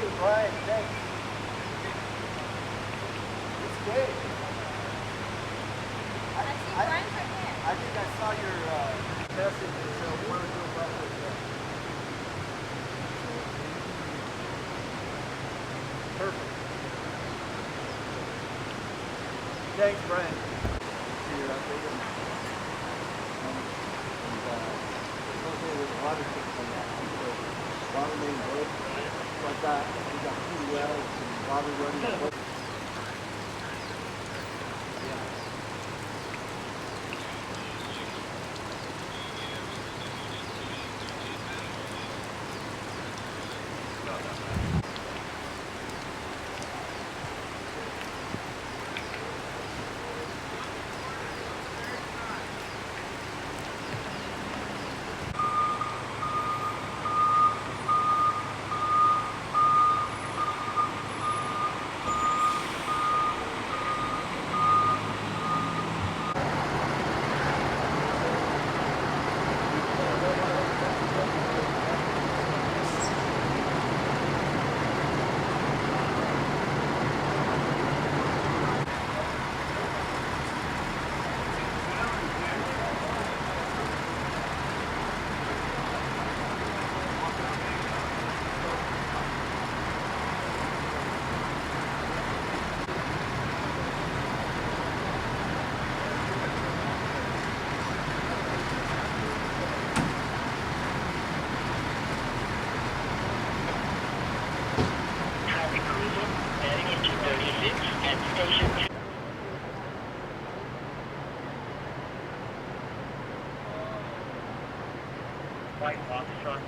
you, Brian. Thanks. It's great. I see Brian's right there. I think I saw your message, and so we want to go back with that. Perfect. Thanks, Brian. See your update. With water things like that. Water main broke like that. We got 2 wells and water running. White box truck.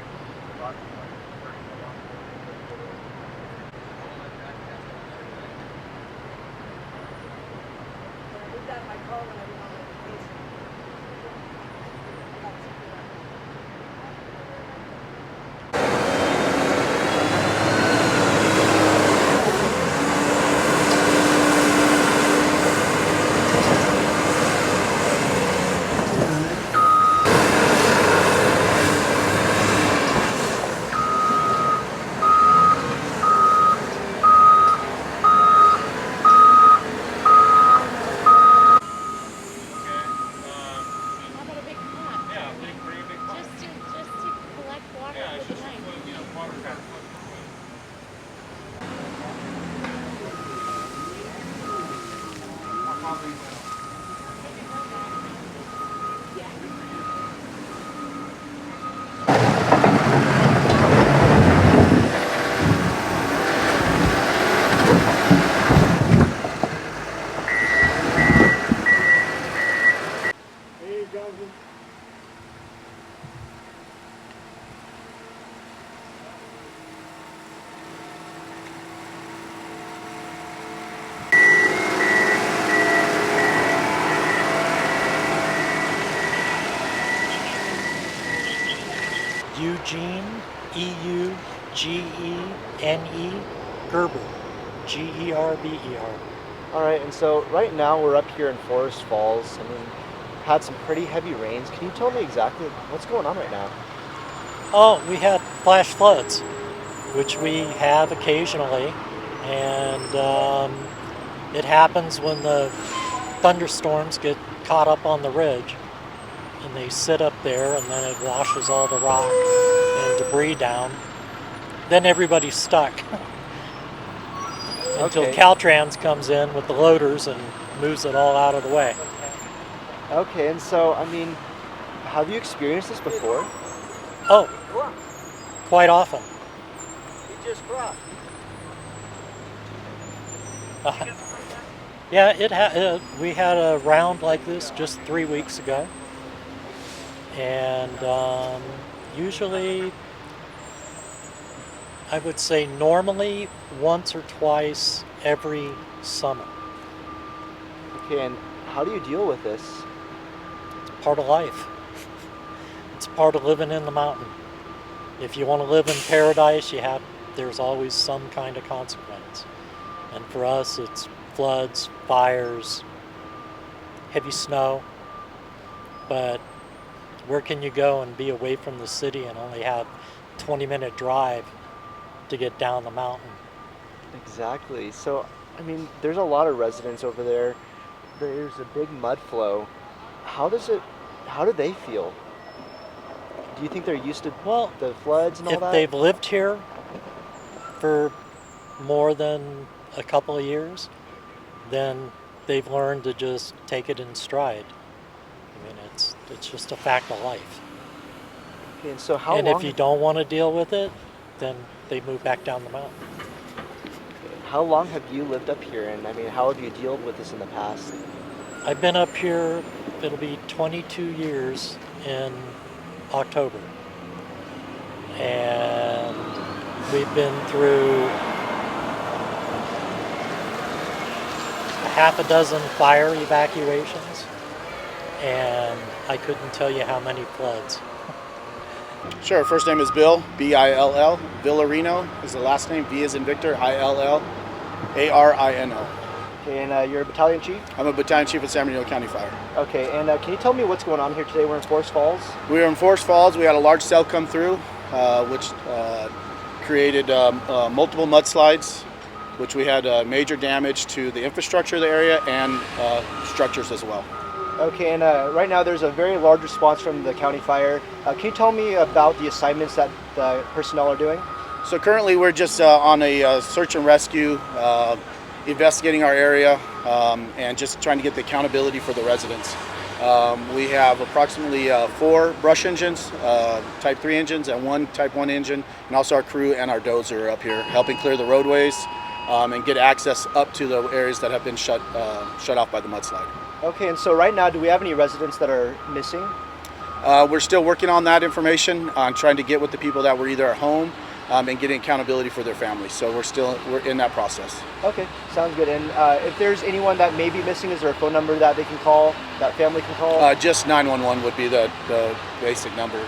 Leave that in my car when I go on vacation. Eugene, E-U-G-E-N-E, Gerber, G-E-R-B-E-R. All right, and so right now we're up here in Forest Falls. I mean, had some pretty heavy rains. Can you tell me exactly what's going on right now? Oh, we had flash floods, which we have occasionally, and it happens when the thunderstorms get caught up on the ridge, and they sit up there, and then it washes all the rock and debris down. Then everybody's stuck until Okay. Caltrans comes in with the loaders and moves it all out of the way. Okay, and so, I mean, have you experienced this before? Oh, quite often. He just crossed. Yeah, we had a round like this just 3 weeks ago, and usually, I would say normally once or twice every summer. Okay, and how do you deal with this? It's part of life. It's part of living in the mountain. If you want to live in paradise, there's always some kind of consequence. And for us, it's floods, fires, heavy snow. But where can you go and be away from the city and only have 20-minute drive to get down the mountain? Exactly. So, I mean, there's a lot of residents over there. There's a big mud flow. How does it, how do they feel? Do you think they're used to Well, the floods and all if that? they've lived here for more than a couple of years, then they've learned to just take it in stride. I mean, it's just a fact of life. Okay, and so how And long? if you don't want to deal with it, then they move back down the mountain. How long have you lived up here? And I mean, how have you dealt with this in the past? I've been up here, it'll be 22 years in October. And we've been through half a dozen fire evacuations, and I couldn't tell you how many floods. Sure, first name is Bill, B-I-L-L. Villarino is the last name, V as in Victor, I-L-L-A-R-I-N-O. Okay, and you're a battalion chief? I'm a battalion chief at San Bernardino County Fire. Okay, and can you tell me what's going on here today? We're in Forest Falls. We were in Forest Falls. We had a large cell come through, which created multiple mudslides, which we had major damage to the infrastructure of the area and structures as well. Okay, and right now there's a very large response from the county fire. Can you tell me about the assignments that the personnel are doing? So currently we're just on a search and rescue, investigating our area, and just trying to get the accountability for the residents. We have approximately 4 brush engines, type 3 engines, and 1 type 1 engine, and also our crew and our dozer are up here helping clear the roadways and get access up to the areas that have been shut off by the mudslide. Okay, and so right now, do we have any residents that are missing? We're still working on that information, on trying to get with the people that were either at home and getting accountability for their families. So we're in that process. Okay, sounds good. And if there's anyone that may be missing, is there a phone number that they can call, that family can call? Just 911 would be the basic number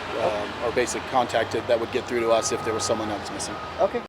or basic contact that would get through to us if there was someone that was missing. Okay.